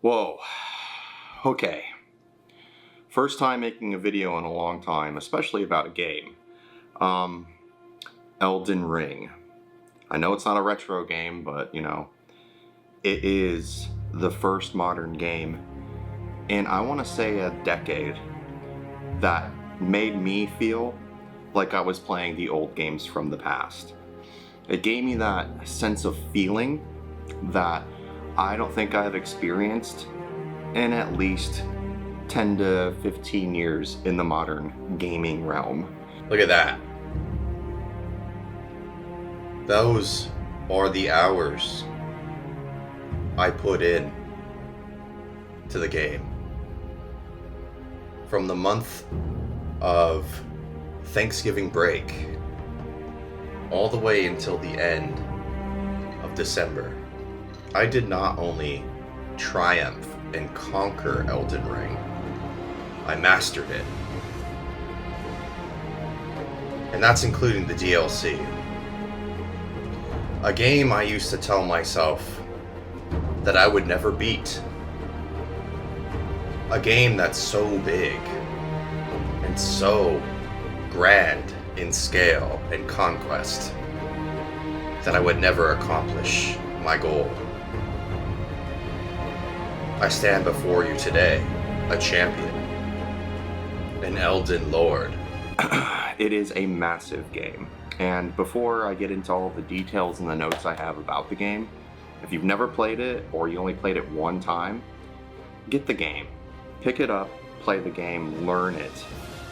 Whoa. Okay. First time making a video in a long time, especially about a game. Elden Ring. I know it's not a retro game, but it is the first modern game in, I want to say, a decade that made me feel like I was playing the old games from the past. It gave me that sense of feeling that I don't think I've experienced in at least 10 to 15 years in the modern gaming realm. Look at that. Those are the hours I put in to the game. From the month of Thanksgiving break all the way until the end of December, I did not only triumph and conquer Elden Ring, I mastered it. And that's including the DLC. A game I used to tell myself that I would never beat. A game that's so big and so grand in scale and conquest that I would never accomplish my goal. I stand before you today, a champion, an Elden Lord. It is a massive game, and before I get into all the details and the notes I have about the game, if you've never played it or you only played it one time, get the game. Pick it up, play the game, learn it,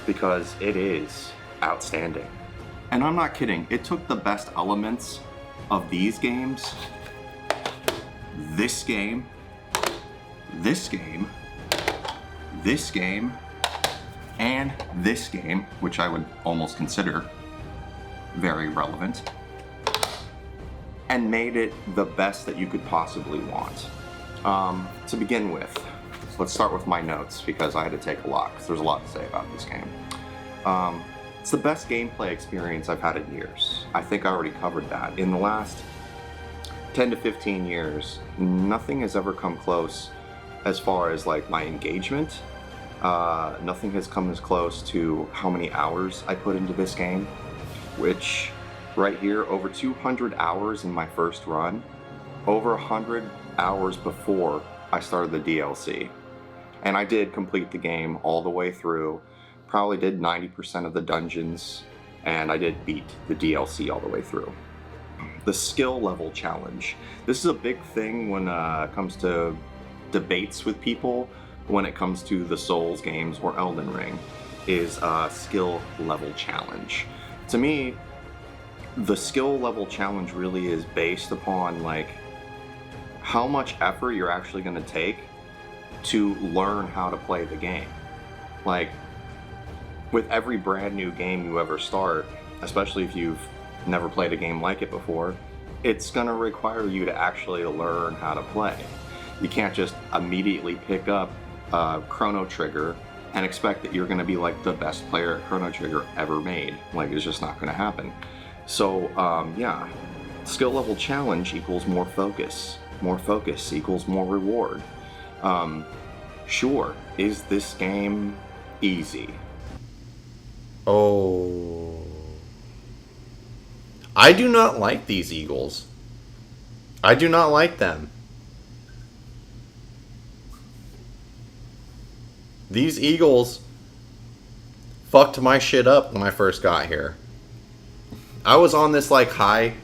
because it is outstanding. And I'm not kidding, it took the best elements of these games, this game, this game, this game, and this game, which I would almost consider very relevant, and made it the best that you could possibly want. To begin with, let's start with my notes, because I had to take a lot, because there's a lot to say about this game. It's the best gameplay experience I've had in years. I think I already covered that. In the last 10 to 15 years, nothing has ever come close as far as like my engagement. Nothing has come as close to how many hours I put into this game, which right here, over 200 hours in my first run, over 100 hours before I started the DLC. And I did complete the game all the way through, probably did 90% of the dungeons, and I did beat the DLC all the way through. The skill level challenge. This is a big thing when it comes to debates with people when it comes to the Souls games or Elden Ring, is a skill level challenge. To me, the skill level challenge really is based upon like how much effort you're actually going to take to learn how to play the game. Like, with every brand new game you ever start, especially if you've never played a game like it before, it's going to require you to actually learn how to play. You can't just immediately pick up Chrono Trigger and expect that you're going to be like the best player at Chrono Trigger ever made. Like, it's just not going to happen. So yeah, skill level challenge equals more focus. More focus equals more reward. Sure, is this game easy? Oh, I do not like these eagles. I do not like them. These eagles fucked my shit up when I first got here. I was on this like high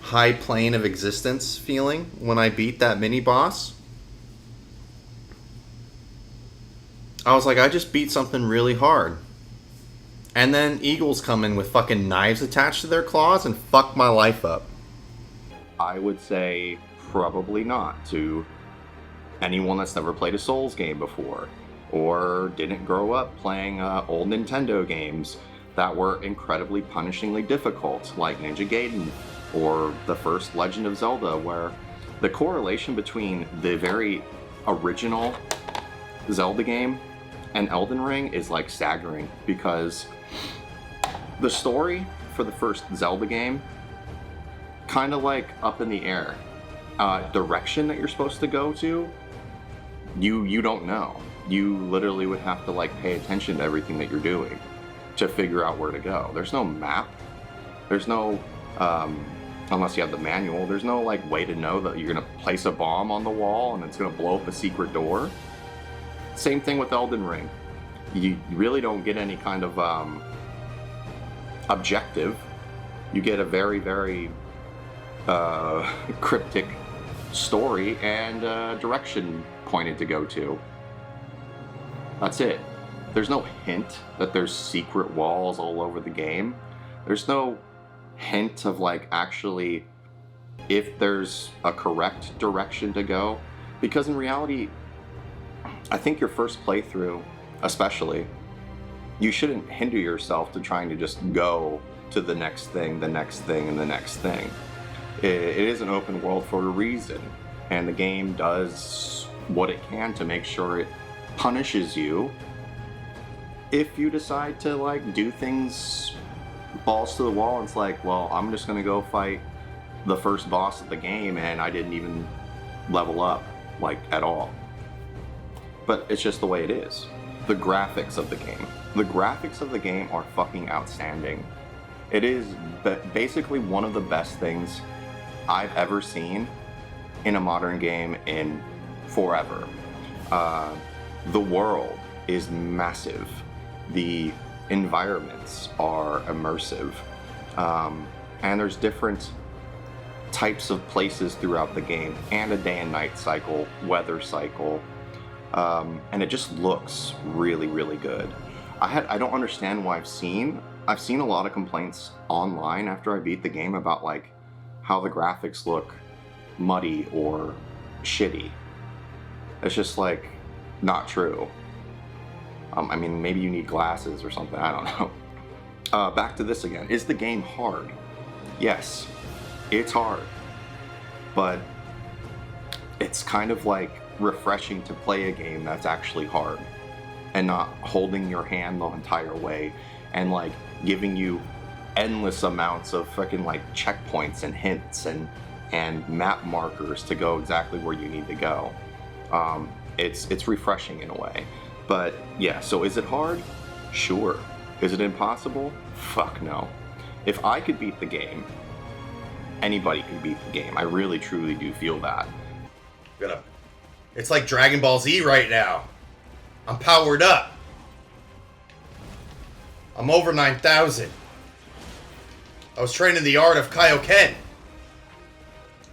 plane of existence feeling when I beat that mini boss. I was like, I just beat something really hard. And then eagles come in with fucking knives attached to their claws and fuck my life up. I would say probably not to anyone that's never played a Souls game before, or didn't grow up playing old Nintendo games that were incredibly punishingly difficult, like Ninja Gaiden or the first Legend of Zelda, where the correlation between the very original Zelda game and Elden Ring is like staggering, because the story for the first Zelda game kind of like up in the air. Direction that you're supposed to go to you don't know. You literally would have to like pay attention to everything that you're doing to figure out where to go. There's no map. There's no, unless you have the manual, there's no like way to know that you're gonna place a bomb on the wall and it's gonna blow up a secret door. Same thing with Elden Ring. You really don't get any kind of objective. You get a very, very cryptic story and direction pointed to go to. That's it. There's no hint that there's secret walls all over the game. There's no hint of like actually if there's a correct direction to go. Because in reality, I think your first playthrough, especially, you shouldn't hinder yourself to trying to just go to the next thing, the next thing, and the next thing. It is an open world for a reason, and the game does what it can to make sure it punishes you if you decide to like do things balls to the wall and it's like, well, I'm just gonna go fight the first boss of the game and I didn't even level up like at all. But it's just the way it is. The graphics of the game. The graphics of the game are fucking outstanding. It is basically one of the best things I've ever seen in a modern game in forever. The world is massive. The environments are immersive. And there's different types of places throughout the game and a day and night cycle, weather cycle. And it just looks really, really good. I don't understand why I've seen a lot of complaints online after I beat the game about like how the graphics look muddy or shitty. It's just like not true. I mean, maybe you need glasses or something, I don't know. Back to this again. Is the game hard? Yes, it's hard. But it's kind of like refreshing to play a game that's actually hard and not holding your hand the entire way and like giving you endless amounts of fucking like checkpoints and hints and map markers to go exactly where you need to go. It's refreshing in a way. But yeah, so is it hard? Sure. Is it impossible? Fuck no. If I could beat the game, anybody can beat the game. I really truly do feel that. It's like Dragon Ball Z right now. I'm powered up. I'm over 9,000. I was training the art of Kaioken.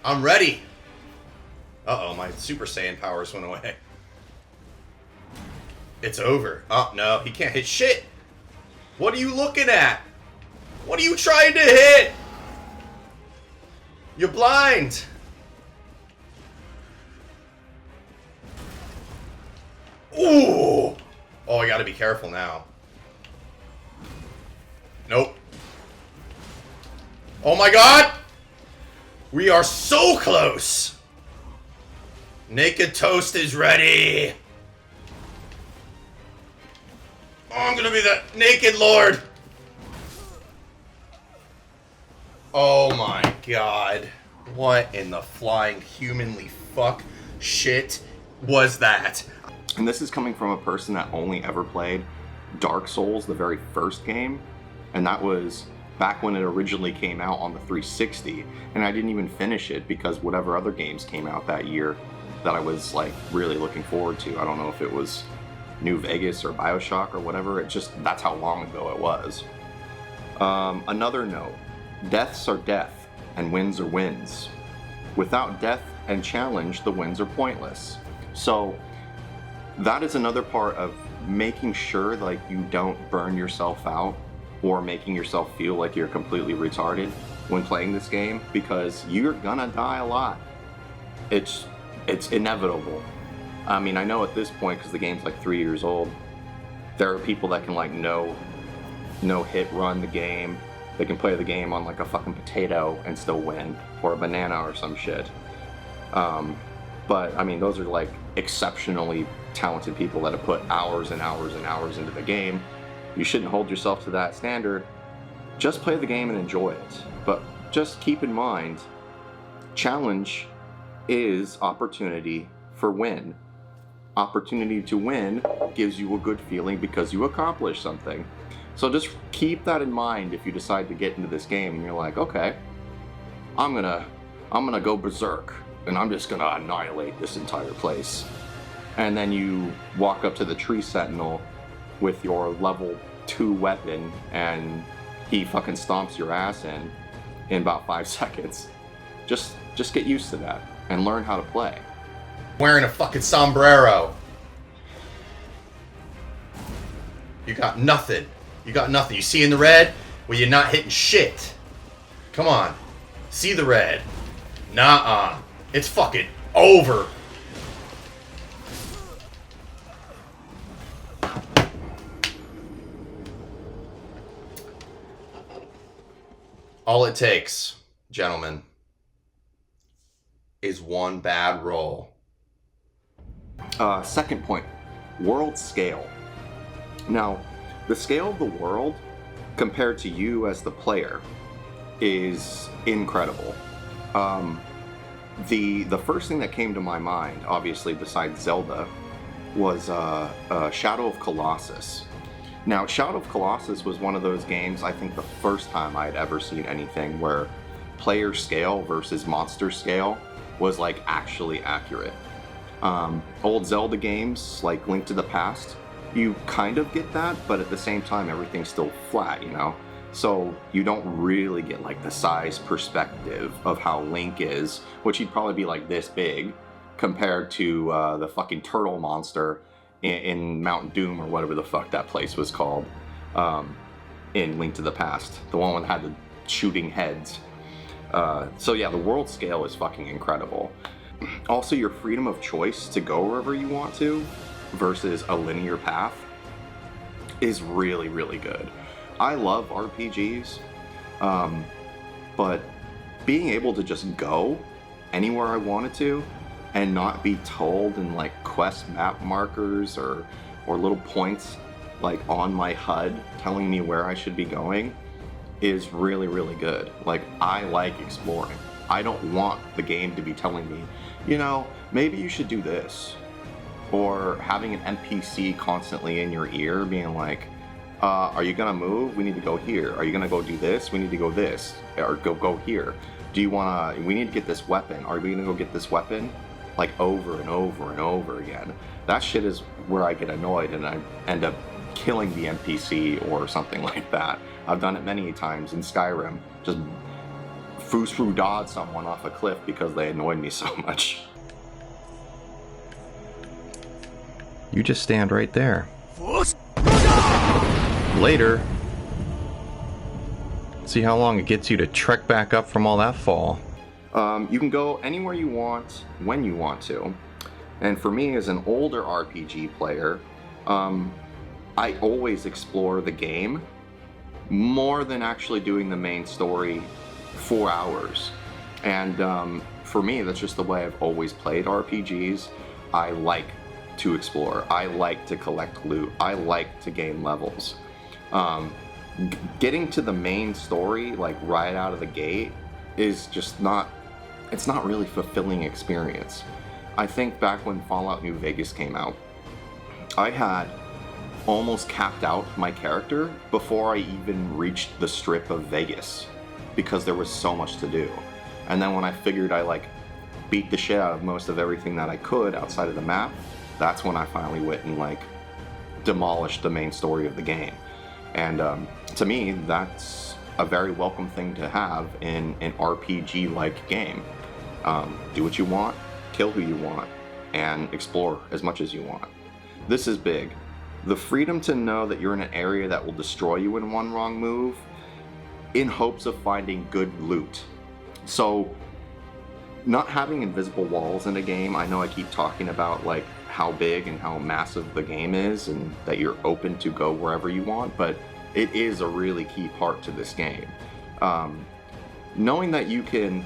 I'm ready. Uh-oh, my Super Saiyan powers went away. It's over. Oh, no, he can't hit shit. What are you looking at? What are you trying to hit? You're blind. Ooh! Oh, I gotta be careful now. Nope. Oh my god! We are so close! Naked Toast is ready! Oh, I'm gonna be the Naked Lord! Oh my god. What in the flying humanly fuck shit was that? And this is coming from a person that only ever played Dark Souls, the very first game. And that was back when it originally came out on the 360. And I didn't even finish it because whatever other games came out that year that I was like really looking forward to. I don't know if it was New Vegas or BioShock or whatever. It just, that's how long ago it was. Another note, deaths are death and wins are wins. Without death and challenge, the wins are pointless. So that is another part of making sure like you don't burn yourself out or making yourself feel like you're completely retarded when playing this game, because you're gonna die a lot. It's inevitable. I mean, I know at this point, because the game's like 3 years old, there are people that can like no hit run the game. They can play the game on like a fucking potato and still win, or a banana or some shit. But I mean, those are like exceptionally talented people that have put hours and hours and hours into the game. You shouldn't hold yourself to that standard. Just play the game and enjoy it. But just keep in mind, challenge is opportunity for win. opportunity to win gives you a good feeling because you accomplished something. So just keep that in mind if you decide to get into this game and you're like, okay, I'm gonna go berserk and I'm just gonna annihilate this entire place. And then you walk up to the tree sentinel with your level 2 weapon and he fucking stomps your ass in about 5 seconds. Just get used to that and learn how to play. Wearing a fucking sombrero. You got nothing. You got nothing. You see in the red? Well, you're not hitting shit. Come on. See the red. Nuh-uh. It's fucking over. All it takes, gentlemen, is one bad roll. Second point, world scale. Now, the scale of the world compared to you as the player is incredible. The first thing that came to my mind, obviously besides Zelda, was Shadow of Colossus. Now, Shadow of Colossus was one of those games, I think the first time I had ever seen anything where player scale versus monster scale was like actually accurate. Old Zelda games like Link to the Past, you kind of get that, but at the same time everything's still flat, you know? So you don't really get like the size perspective of how Link is, which he'd probably be like this big compared to the fucking turtle monster in Mount Doom or whatever the fuck that place was called in Link to the Past. The one that had the shooting heads. So yeah, the world scale is fucking incredible. Also, your freedom of choice to go wherever you want to versus a linear path is really, really good. I love RPGs, but being able to just go anywhere I wanted to and not be told in like quest map markers or little points like on my HUD telling me where I should be going is really, really good. Like, I like exploring. I don't want the game to be telling me, you know, maybe you should do this. Or having an NPC constantly in your ear being like, are you gonna move? We need to go here. Are you gonna go do this? We need to go this. Or go here. Do you wanna, we need to get this weapon. Are we gonna go get this weapon? Like over and over and over again. That shit is where I get annoyed and I end up killing the NPC or something like that. I've done it many times in Skyrim. Just foo-dod someone off a cliff because they annoyed me so much. You just stand right there. Later. See how long it gets you to trek back up from all that fall. You can go anywhere you want, when you want to. And for me, as an older RPG player, I always explore the game more than actually doing the main story 4 hours. And for me, that's just the way I've always played RPGs. I like to explore. I like to collect loot. I like to gain levels. Getting to the main story, like right out of the gate, is just not, it's not really fulfilling experience. I think back when Fallout New Vegas came out, I had almost capped out my character before I even reached the strip of Vegas because there was so much to do. And then when I figured I like beat the shit out of most of everything that I could outside of the map, that's when I finally went and like demolished the main story of the game. And to me, that's a very welcome thing to have in an RPG-like game. Do what you want, kill who you want, and explore as much as you want. This is big. The freedom to know that you're in an area that will destroy you in one wrong move in hopes of finding good loot. So, not having invisible walls in a game, I know I keep talking about like how big and how massive the game is and that you're open to go wherever you want, but it is a really key part to this game. Knowing that you can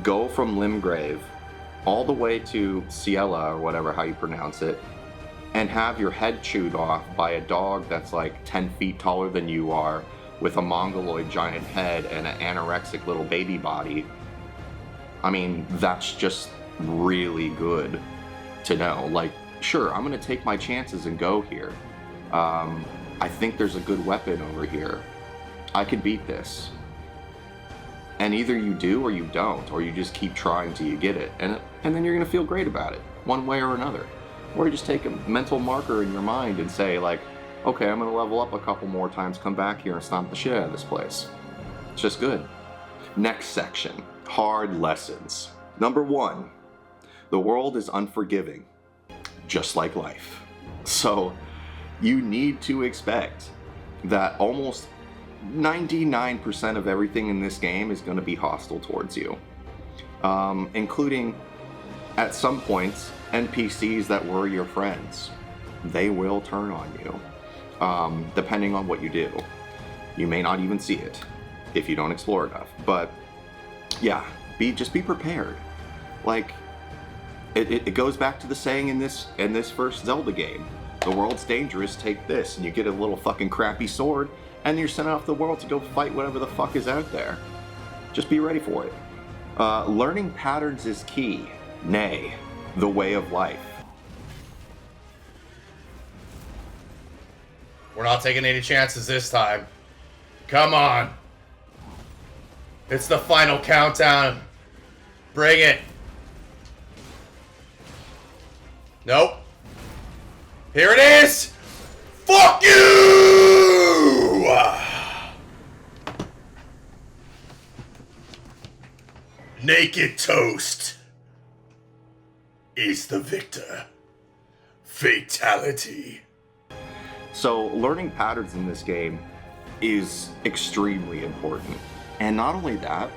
go from Limgrave all the way to Ciela, or whatever how you pronounce it, and have your head chewed off by a dog that's like 10 feet taller than you are, with a mongoloid giant head and an anorexic little baby body. I mean, that's just really good to know. Like, sure, I'm gonna take my chances and go here. I think there's a good weapon over here. I could beat this. And either you do or you don't, or you just keep trying till you get it. And then you're gonna feel great about it, one way or another. Or you just take a mental marker in your mind and say like, okay, I'm gonna level up a couple more times, come back here and stomp the shit out of this place. It's just good. Next section, hard lessons. Number 1, the world is unforgiving, just like life. So you need to expect that almost 99% of everything in this game is going to be hostile towards you, including at some points NPCs that were your friends. They will turn on you, depending on what you do. You may not even see it if you don't explore enough, but yeah, just be prepared. Like it goes back to the saying in this first Zelda game, the world's dangerous, take this, and you get a little fucking crappy sword and you're sent off the world to go fight whatever the fuck is out there. Just be ready for it. Learning patterns is key, nay, the way of life. We're not taking any chances this time. Come on. It's the final countdown. Bring it. Nope. Here it is. Fuck you! Naked Toast is the victor. Fatality. So learning patterns in this game is extremely important. And not only that,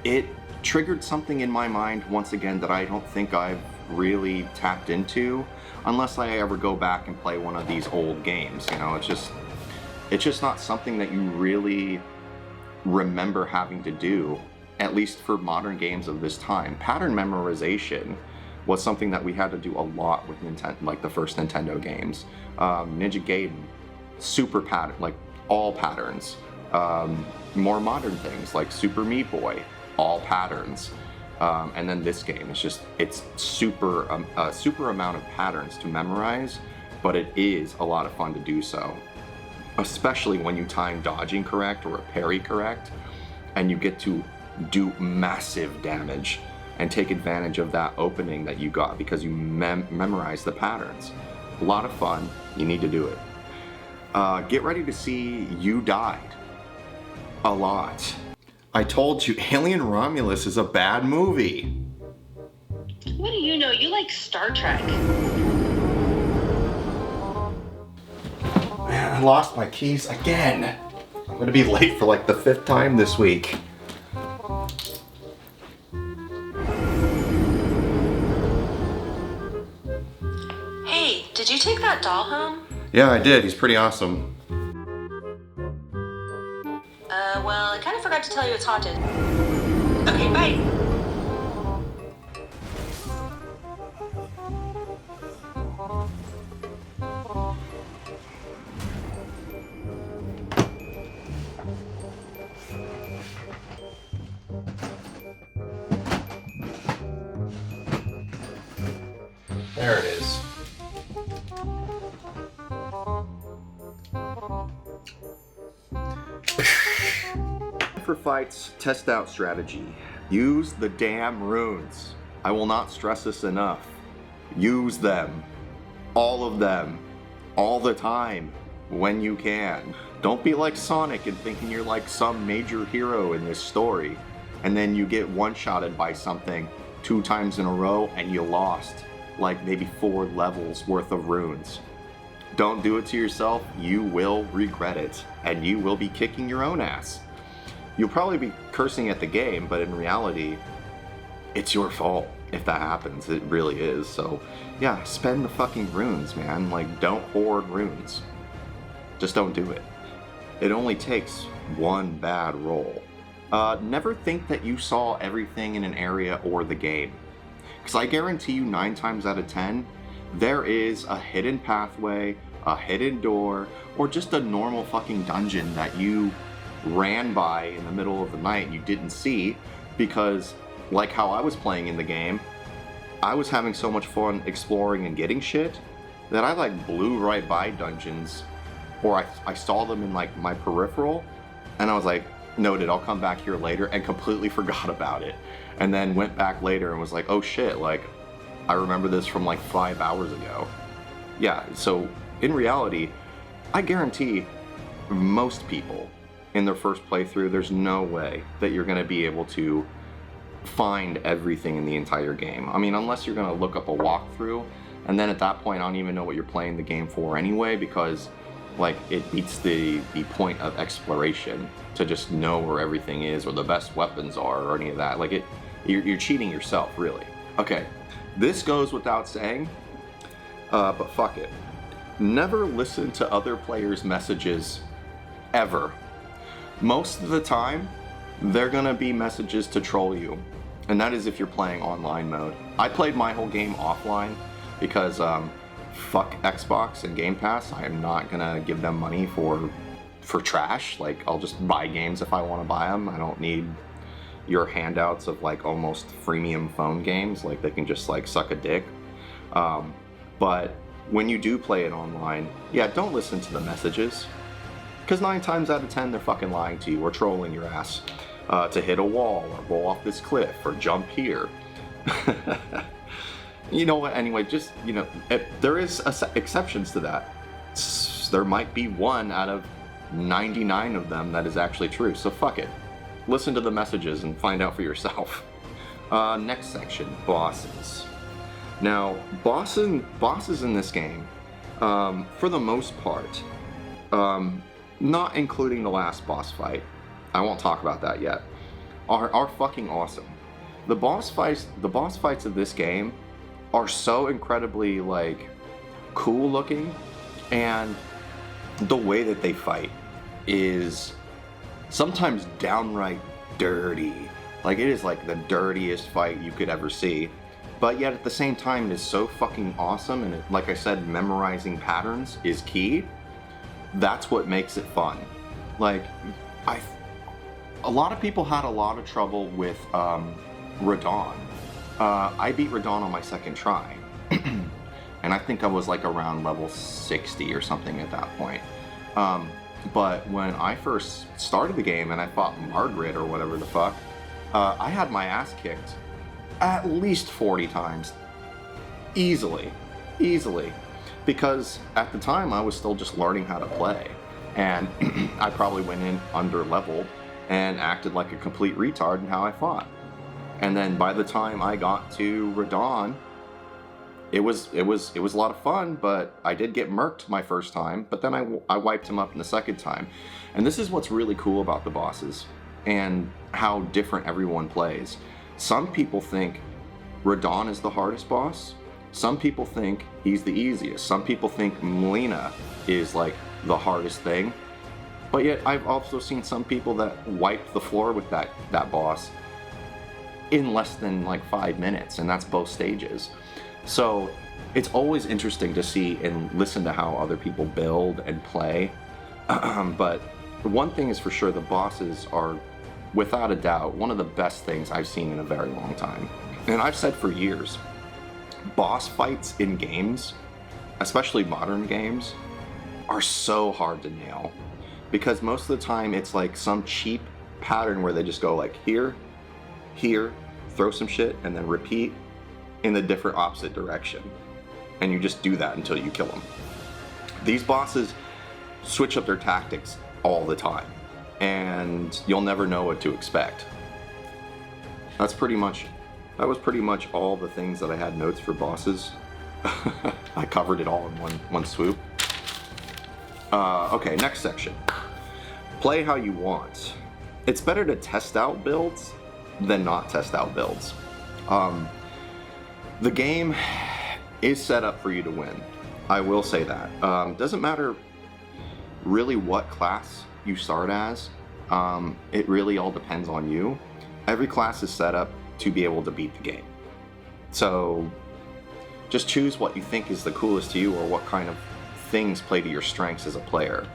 it triggered something in my mind once again that I don't think I've really tapped into unless I ever go back and play one of these old games. You know, it's just not something that you really remember having to do, at least for modern games of this time. Pattern memorization was something that we had to do a lot with Nintendo, like the first Nintendo games. Ninja Gaiden, super pattern, like all patterns. More modern things like Super Meat Boy, all patterns. And then this game, it's super amount of patterns to memorize, but it is a lot of fun to do so. Especially when you time dodging correct or a parry correct, and you get to do massive damage and take advantage of that opening that you got because you memorize the patterns. A lot of fun, you need to do it. Get ready to see You Died a lot. I told you, Alien Romulus is a bad movie. What do you know? You like Star Trek. Man, I lost my keys again. I'm gonna be late for like the 5th time this week. Hey, did you take that doll home? Yeah, I did. He's pretty awesome. Well, I kind of forgot to tell you it's haunted. Okay, bye. There it is. For fights, test out strategy. Use the damn runes. I will not stress this enough. Use them. All of them. All the time. When you can. Don't be like Sonic and thinking you're like some major hero in this story, and then you get one-shotted by something 2 times in a row and you lost like maybe 4 levels worth of runes. Don't do it to yourself. You will regret it, and you will be kicking your own ass. You'll probably be cursing at the game, but in reality, it's your fault if that happens. It really is. So yeah, spend the fucking runes, man. Like, don't hoard runes. Just don't do it. It only takes one bad roll. Never think that you saw everything in an area or the game. Because I guarantee you 9 times out of 10, there is a hidden pathway, a hidden door, or just a normal fucking dungeon that you ran by in the middle of the night and you didn't see because, like how I was playing in the game, I was having so much fun exploring and getting shit that I like blew right by dungeons, or I saw them in like my peripheral, and I was like, noted, I'll come back here later, and completely forgot about it. And then went back later and was like, oh shit, like I remember this from like 5 hours ago. Yeah, so in reality, I guarantee most people in their first playthrough, there's no way that you're going to be able to find everything in the entire game. I mean, unless you're going to look up a walkthrough, and then at that point I don't even know what you're playing the game for anyway, because like it beats the point of exploration to just know where everything is or the best weapons are or any of that. Like you're cheating yourself, really. Okay, this goes without saying, but fuck it. Never listen to other players' messages, ever. Most of the time, they're gonna be messages to troll you, and that is if you're playing online mode. I played my whole game offline because fuck Xbox and Game Pass. I am not gonna give them money for trash. Like, I'll just buy games if I want to buy them. I don't need your handouts of like almost freemium phone games. Like, they can just like suck a dick. But when you do play it online, yeah, don't listen to the messages, because 9 times out of 10 they're fucking lying to you or trolling your ass to hit a wall or roll off this cliff or jump here. You know what, anyway, just, you know, there is exceptions to that. There might be 1 out of 99 of them that is actually true, so fuck it. Listen to the messages and find out for yourself. Next section, bosses. Now, bosses in this game, for the most part, not including the last boss fight, I won't talk about that yet, are fucking awesome. The boss fights of this game are so incredibly like cool looking, and the way that they fight is sometimes downright dirty. Like, it is like the dirtiest fight you could ever see, but yet at the same time it is so fucking awesome, and it, like I said, memorizing patterns is key. That's what makes it fun. Like, a lot of people had a lot of trouble with Radon. I beat Radon on my second try, and I think I was like around level 60 or something at that point. But when I first started the game and I fought Margaret or whatever the fuck, I had my ass kicked at least 40 times. Easily. Because at the time I was still just learning how to play, and I probably went in under leveled and acted like a complete retard in how I fought. And then by the time I got to Radon, it was a lot of fun, but I did get murked my first time, but then I wiped him up in the second time. And this is what's really cool about the bosses and how different everyone plays. Some people think Radon is the hardest boss. Some people think he's the easiest. Some people think Melina is like the hardest thing. But yet I've also seen some people that wiped the floor with that boss in less than like 5 minutes, and that's both stages. So it's always interesting to see and listen to how other people build and play. But one thing is for sure, the bosses are, without a doubt, one of the best things I've seen in a very long time. And I've said for years, boss fights in games, especially modern games, are so hard to nail, because most of the time it's like some cheap pattern where they just go like here, throw some shit, and then repeat in the different opposite direction. And you just do that until you kill them. These bosses switch up their tactics all the time, and you'll never know what to expect. That was pretty much all the things that I had notes for bosses. I covered it all in one swoop. Okay, next section. Play how you want. It's better to test out builds than not test out builds. The game is set up for you to win. I will say that. Doesn't matter really what class you start as. It really all depends on you. Every class is set up to be able to beat the game. So just choose what you think is the coolest to you, or what kind of things play to your strengths as a player.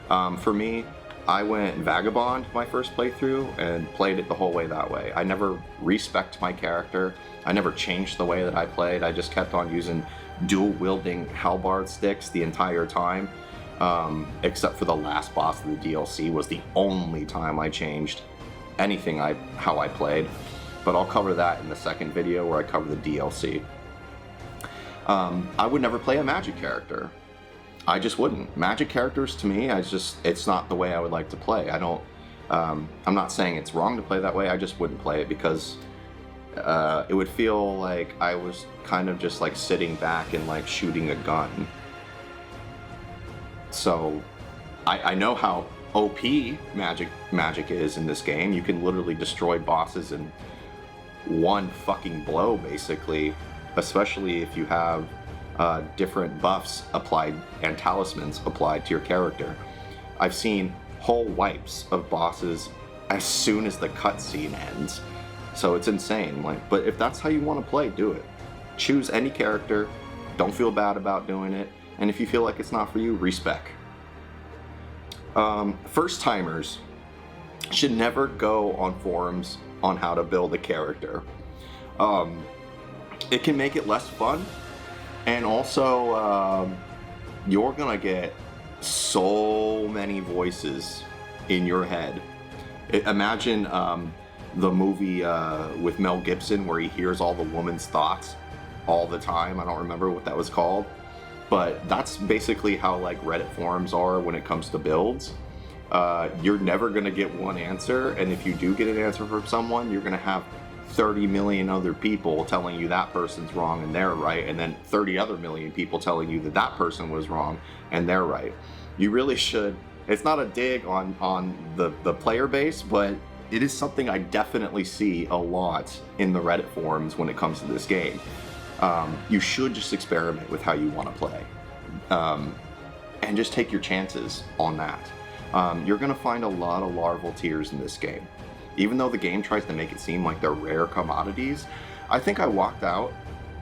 For me, I went Vagabond my first playthrough and played it the whole way that way. I never respect my character. I never changed the way that I played. I just kept on using dual-wielding halberd sticks the entire time, except for the last boss of the DLC was the only time I changed anything how I played. But I'll cover that in the second video where I cover the DLC. I would never play a magic character. I just wouldn't. Magic characters to me, it's not the way I would like to play. I'm not saying it's wrong to play that way, I just wouldn't play it because it would feel like I was kind of just like sitting back and like shooting a gun. So I know how OP magic is in this game. You can literally destroy bosses in one fucking blow, basically, especially if you have different buffs applied and talismans applied to your character. I've seen whole wipes of bosses as soon as the cutscene ends. So it's insane. But if that's how you want to play, do it. Choose any character. Don't feel bad about doing it. And if you feel like it's not for you, respec. First timers should never go on forums on how to build a character. It can make it less fun. And also, you're gonna get so many voices in your head. Imagine the movie with Mel Gibson where he hears all the woman's thoughts all the time. I don't remember what that was called. But that's basically how like Reddit forums are when it comes to builds. You're never gonna get one answer, and if you do get an answer from someone, you're gonna have 30 million other people telling you that person's wrong and they're right, and then 30 other million people telling you that that person was wrong and they're right. You really should. It's not a dig on the player base, but it is something I definitely see a lot in the Reddit forums when it comes to this game. You should just experiment with how you want to play, and just take your chances on that. You're going to find a lot of larval tears in this game. Even though the game tries to make it seem like they're rare commodities, I think I walked out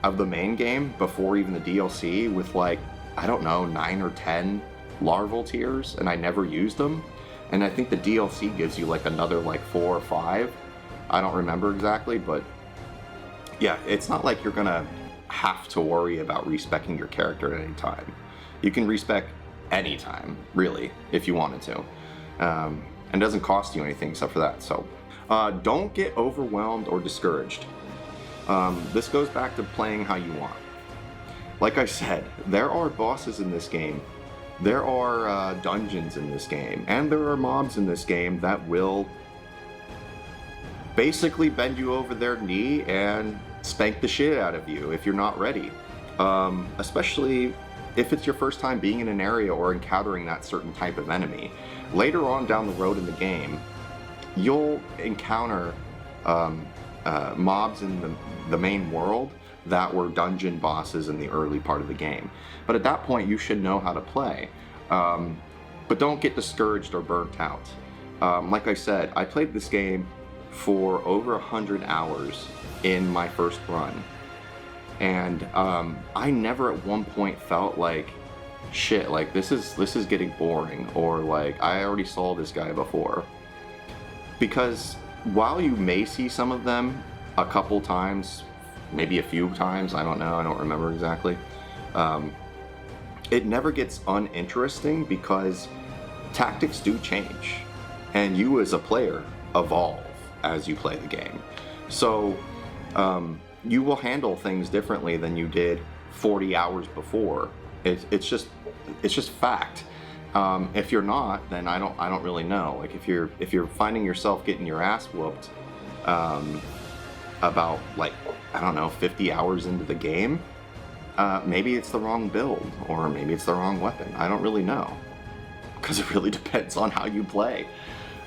of the main game before even the DLC with like, I don't know, 9 or 10 larval tears, and I never used them. And I think the DLC gives you like another like 4 or 5. I don't remember exactly, but yeah, it's not like you're gonna have to worry about respecking your character at any time. You can respec anytime, really, if you wanted to. And it doesn't cost you anything except for that, so. Don't get overwhelmed or discouraged. This goes back to playing how you want. Like I said, there are bosses in this game, there are dungeons in this game, and there are mobs in this game that will basically bend you over their knee and spank the shit out of you if you're not ready. Especially if it's your first time being in an area or encountering that certain type of enemy. Later on down the road in the game, you'll encounter mobs in the main world that were dungeon bosses in the early part of the game. But at that point, you should know how to play. But don't get discouraged or burnt out. Like I said, I played this game for over 100 hours in my first run. And I never at one point felt like, shit, like this is getting boring, or like I already saw this guy before. Because while you may see some of them a couple times, maybe a few times, I don't know, I don't remember exactly, it never gets uninteresting because tactics do change, and you as a player evolve as you play the game. So you will handle things differently than you did 40 hours before. It's just fact. If you're not, then I don't really know. Like if you're finding yourself getting your ass whooped about like, I don't know, 50 hours into the game, maybe it's the wrong build, or maybe it's the wrong weapon. I don't really know, because it really depends on how you play.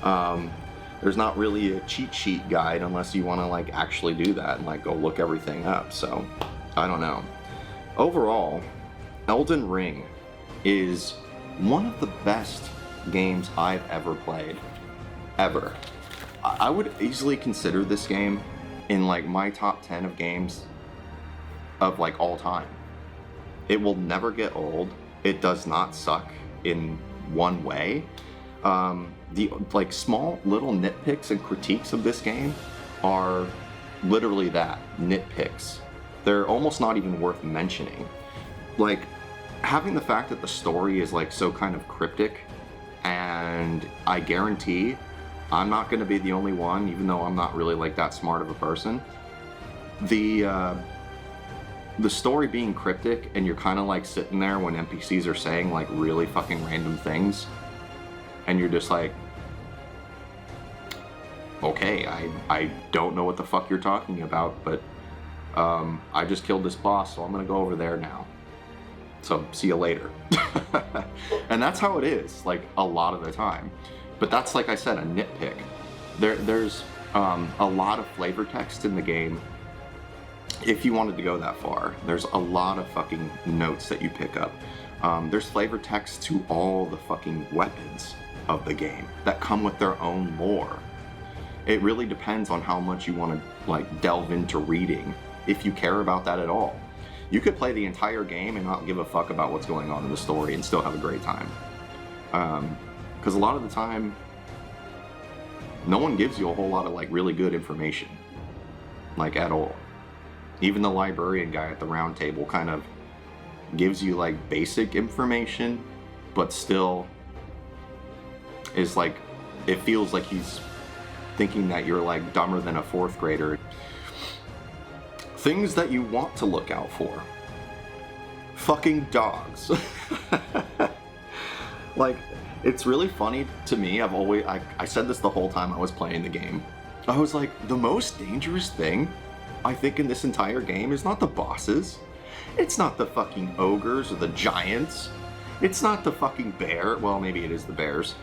There's not really a cheat sheet guide unless you want to like actually do that and like go look everything up. So I don't know. Overall, Elden Ring is one of the best games I've ever played, ever. I would easily consider this game in like my top 10 of games of like all time. It will never get old. It does not suck in one way. The like small little nitpicks and critiques of this game are literally that, nitpicks. They're almost not even worth mentioning. Like, having the fact that the story is like so kind of cryptic, and I guarantee I'm not going to be the only one, even though I'm not really like that smart of a person. The story being cryptic, and you're kind of like sitting there when NPCs are saying like really fucking random things, and you're just like, okay, I don't know what the fuck you're talking about, but I just killed this boss, so I'm gonna go over there now. So see you later. And that's how it is, like a lot of the time. But that's, like I said, a nitpick. There's a lot of flavor text in the game. If you wanted to go that far, there's a lot of fucking notes that you pick up. There's flavor text to all the fucking weapons of the game that come with their own lore. It really depends on how much you want to like delve into reading, if you care about that at all. You could play the entire game and not give a fuck about what's going on in the story and still have a great time. Because a lot of the time, no one gives you a whole lot of like really good information, like at all. Even the librarian guy at the round table kind of gives you like basic information, but still is like, it feels like he's thinking that you're like dumber than a fourth grader. Things that you want to look out for. Fucking dogs. Like, it's really funny to me. I said this the whole time I was playing the game. I was like, the most dangerous thing I think in this entire game is not the bosses. It's not the fucking ogres or the giants. It's not the fucking bear. Well, maybe it is the bears.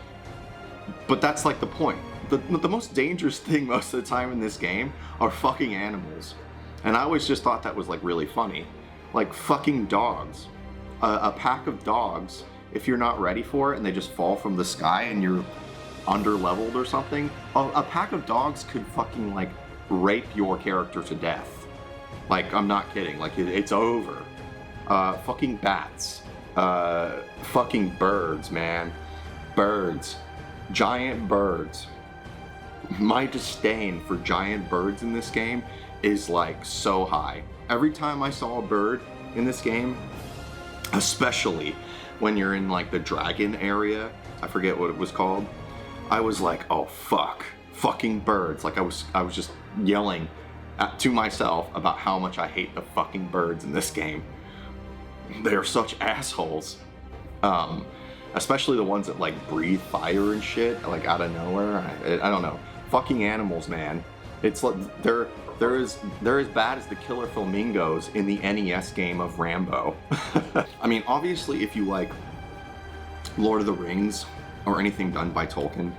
But that's like the point. The most dangerous thing most of the time in this game are fucking animals. And I always just thought that was like really funny. Like fucking dogs. A pack of dogs, if you're not ready for it and they just fall from the sky and you're under-leveled or something, a pack of dogs could fucking like rape your character to death. Like, I'm not kidding. Like, it's over. Fucking bats. Fucking birds, man. Birds. Giant birds. My disdain for giant birds in this game is like so high. Every time I saw a bird in this game, especially when you're in like the dragon area, I forget what it was called, I was like, oh fuck, fucking birds. Like I was just yelling to myself about how much I hate the fucking birds in this game. They're such assholes. Especially the ones that like breathe fire and shit, like out of nowhere. I don't know. Fucking animals, man. It's like they're as bad as the killer flamingos in the NES game of Rambo. I mean, obviously, if you like Lord of the Rings or anything done by Tolkien,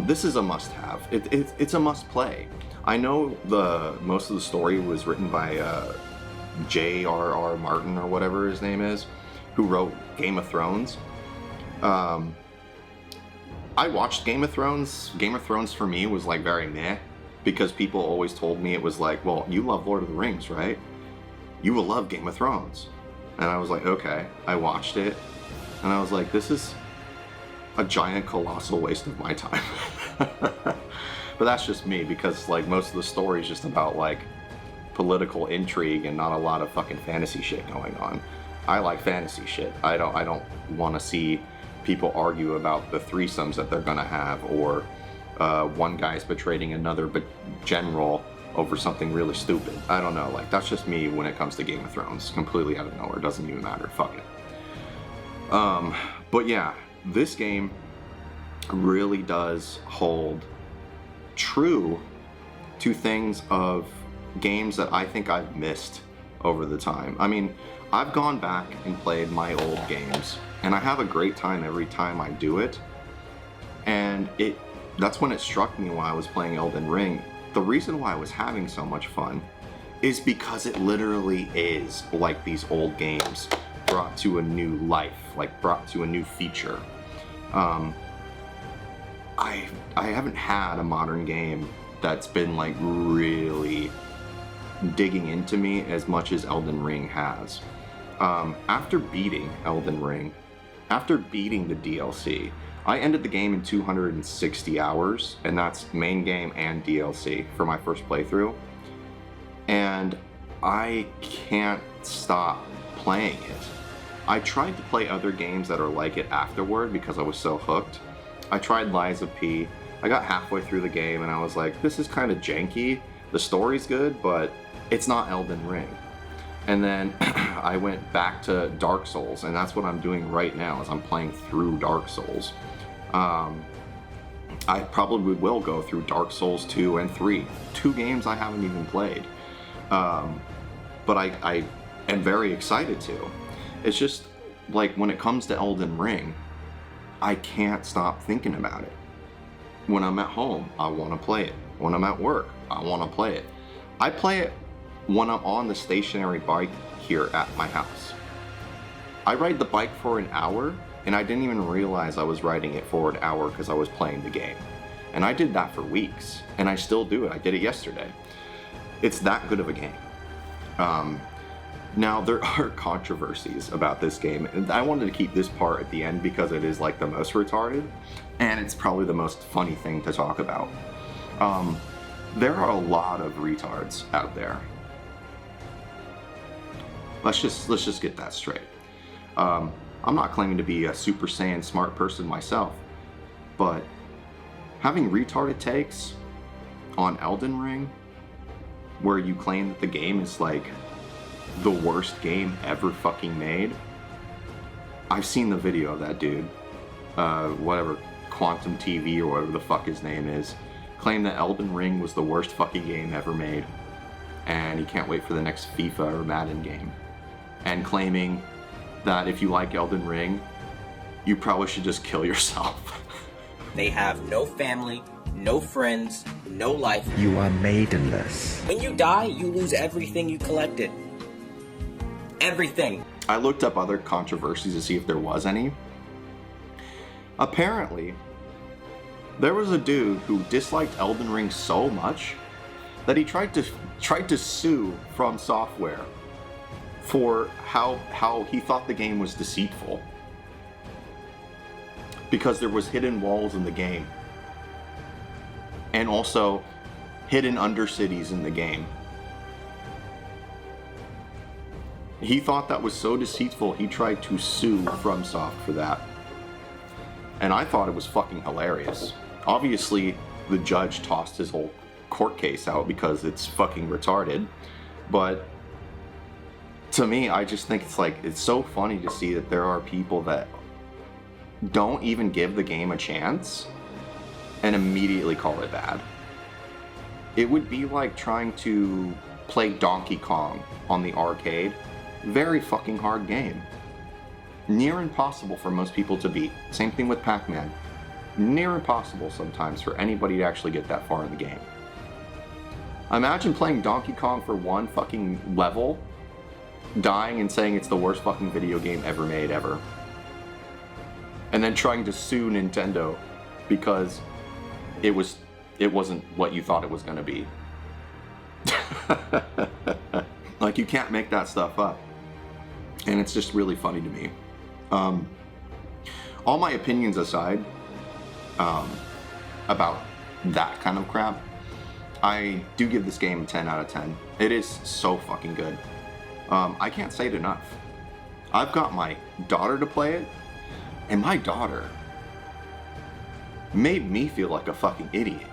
this is a must-have. It's a must-play. I know most of the story was written by J.R.R. Martin or whatever his name is, who wrote Game of Thrones. I watched Game of Thrones. Game of Thrones for me was like very meh, because people always told me it was like, well, you love Lord of the Rings, right? You will love Game of Thrones. And I was like, okay. I watched it, and I was like, this is a giant colossal waste of my time. But that's just me, because like most of the story is just about like political intrigue and not a lot of fucking fantasy shit going on. I like fantasy shit. I don't want to see people argue about the threesomes that they're gonna have, or one guy's betraying another general over something really stupid. I don't know, like that's just me when it comes to Game of Thrones. Completely out of nowhere, doesn't even matter, fuck it. But yeah, this game really does hold true to things of games that I think I've missed over the time. I mean, I've gone back and played my old games, and I have a great time every time I do it. And that's when it struck me while I was playing Elden Ring. The reason why I was having so much fun is because it literally is like these old games brought to a new life, like brought to a new feature. I haven't had a modern game that's been like really digging into me as much as Elden Ring has. After beating Elden Ring, After beating the DLC, I ended the game in 260 hours, and that's main game and DLC for my first playthrough. And I can't stop playing it. I tried to play other games that are like it afterward because I was so hooked. I tried Lies of P. I got halfway through the game and I was like, this is kind of janky. The story's good, but it's not Elden Ring. And then I went back to Dark Souls, and that's what I'm doing right now, is I'm playing through Dark Souls. I probably will go through Dark Souls 2 and 3. 2 games I haven't even played. But I am very excited to. It's just, like, when it comes to Elden Ring, I can't stop thinking about it. When I'm at home, I want to play it. When I'm at work, I want to play it. I play it when I'm on the stationary bike here at my house. I ride the bike for an hour, and I didn't even realize I was riding it for an hour because I was playing the game. And I did that for weeks, and I still do it. I did it yesterday. It's that good of a game. Now, there are controversies about this game, and I wanted to keep this part at the end because it is like the most retarded, and it's probably the most funny thing to talk about. There are a lot of retards out there. Let's just get that straight. I'm not claiming to be a Super Saiyan smart person myself, but having retarded takes on Elden Ring, where you claim that the game is like the worst game ever fucking made. I've seen the video of that dude, whatever, Quantum TV or whatever the fuck his name is, claim that Elden Ring was the worst fucking game ever made, and he can't wait for the next FIFA or Madden game, and claiming that if you like Elden Ring, you probably should just kill yourself. They have no family, no friends, no life. You are maidenless. When you die, you lose everything you collected. Everything. I looked up other controversies to see if there was any. Apparently, there was a dude who disliked Elden Ring so much that he tried to sue From Software for how he thought the game was deceitful, because there was hidden walls in the game, and also hidden undercities in the game. He thought that was so deceitful, he tried to sue FromSoft for that. And I thought it was fucking hilarious. Obviously, the judge tossed his whole court case out because it's fucking retarded. But to me, I just think it's so funny to see that there are people that don't even give the game a chance and immediately call it bad. It would be like trying to play Donkey Kong on the arcade. Very fucking hard game. Near impossible for most people to beat. Same thing with Pac-Man. Near impossible sometimes for anybody to actually get that far in the game. Imagine playing Donkey Kong for one fucking level, dying and saying it's the worst fucking video game ever made ever. And then trying to sue Nintendo because it wasn't what you thought it was gonna be. Like, you can't make that stuff up. And it's just really funny to me. All my opinions aside, about that kind of crap, I do give this game a 10 out of 10. It is so fucking good. I can't say it enough. I've got my daughter to play it, and my daughter made me feel like a fucking idiot.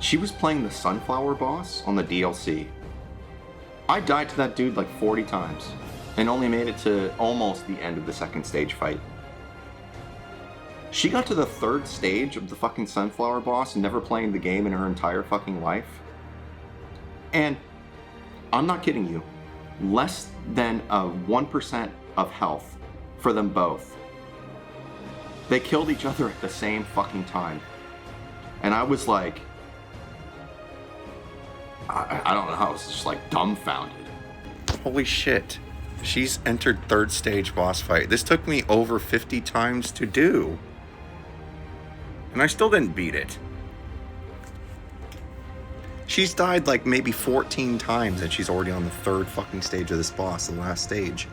She was playing the Sunflower boss on the DLC. I died to that dude like 40 times and only made it to almost the end of the second stage fight. She got to the third stage of the fucking Sunflower boss, never playing the game in her entire fucking life. And I'm not kidding you, less than a 1% of health for them both. They killed each other at the same fucking time. And I was like, I don't know, I was just like dumbfounded. Holy shit. She's entered third stage boss fight. This took me over 50 times to do. And I still didn't beat it. She's died like maybe 14 times and she's already on the third fucking stage of this boss, the last stage.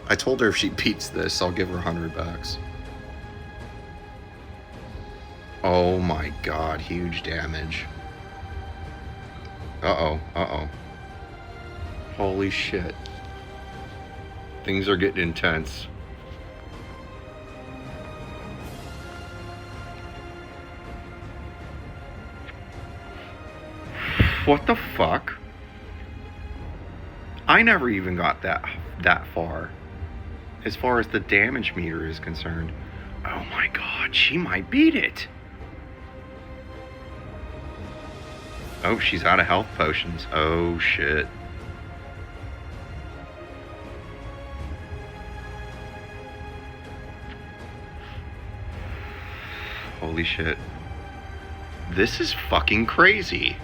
I told her if she beats this, I'll give her $100. Oh my god, huge damage. Uh-oh, uh-oh. Holy shit. Things are getting intense. What the fuck? I never even got that far as the damage meter is concerned. Oh my god, she might beat it. Oh, she's out of health potions. Oh shit. Holy shit. This is fucking crazy.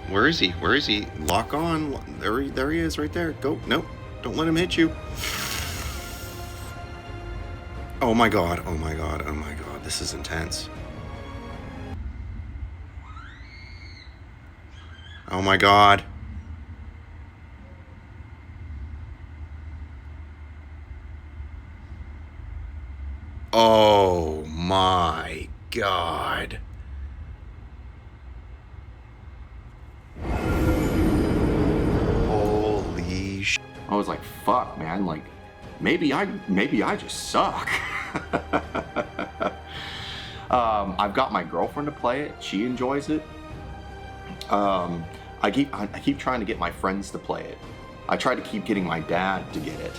Where is he? Where is he? Lock on. There he is right there. Go. Nope. Don't let him hit you. Oh my god. Oh my god. Oh my god. This is intense. Oh my god. Oh my god. Holy sh... I was like, fuck, man, like, maybe I just suck. I've got my girlfriend to play it. She enjoys it. I keep trying to get my friends to play it. I try to keep getting my dad to get it.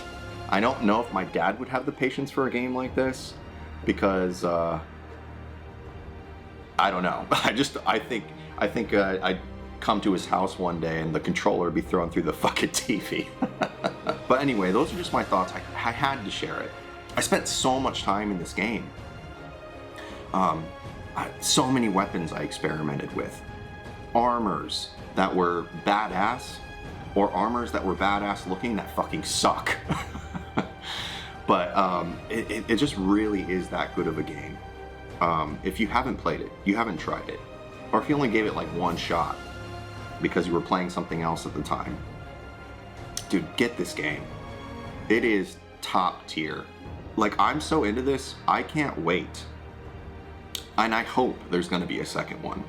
I don't know if my dad would have the patience for a game like this, because I don't know. I think I'd come to his house one day and the controller would be thrown through the fucking TV. But anyway, those are just my thoughts. I had to share it. I spent so much time in this game. So many weapons I experimented with. Armors that were badass, or armors that were badass looking that fucking suck. But it just really is that good of a game. If you haven't played it, you haven't tried it, or if you only gave it like one shot because you were playing something else at the time, dude, get this game. It is top tier. Like, I'm so into this, I can't wait. And I hope there's going to be a second one.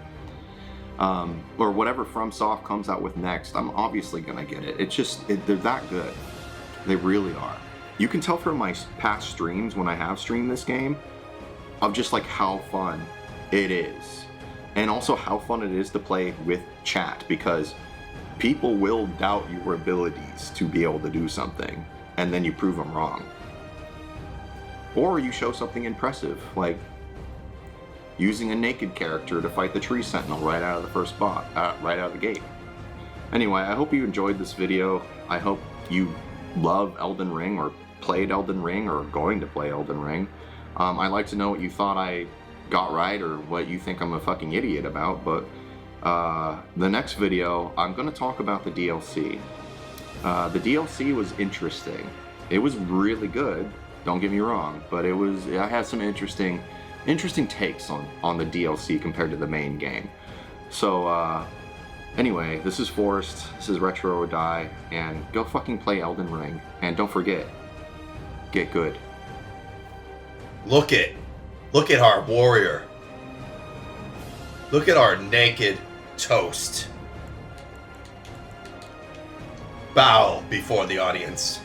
Or whatever FromSoft comes out with next, I'm obviously going to get it. It's just, they're that good. They really are. You can tell from my past streams, when I have streamed this game, of just like how fun it is. And also how fun it is to play with chat, because people will doubt your abilities to be able to do something, and then you prove them wrong. Or you show something impressive, like using a naked character to fight the tree sentinel right out of the first spot, right out of the gate. Anyway, I hope you enjoyed this video. I hope you love Elden Ring, or played Elden Ring, or are going to play Elden Ring. I'd like to know what you thought I got right, or what you think I'm a fucking idiot about. But the next video, I'm going to talk about the DLC. The DLC was interesting. It was really good, don't get me wrong, but I had some interesting takes on the DLC compared to the main game. So anyway, this is Forrest, this is Retro or Die, and go fucking play Elden Ring, and don't forget, get good. Look at our warrior. Look at our naked toast. Bow before the audience.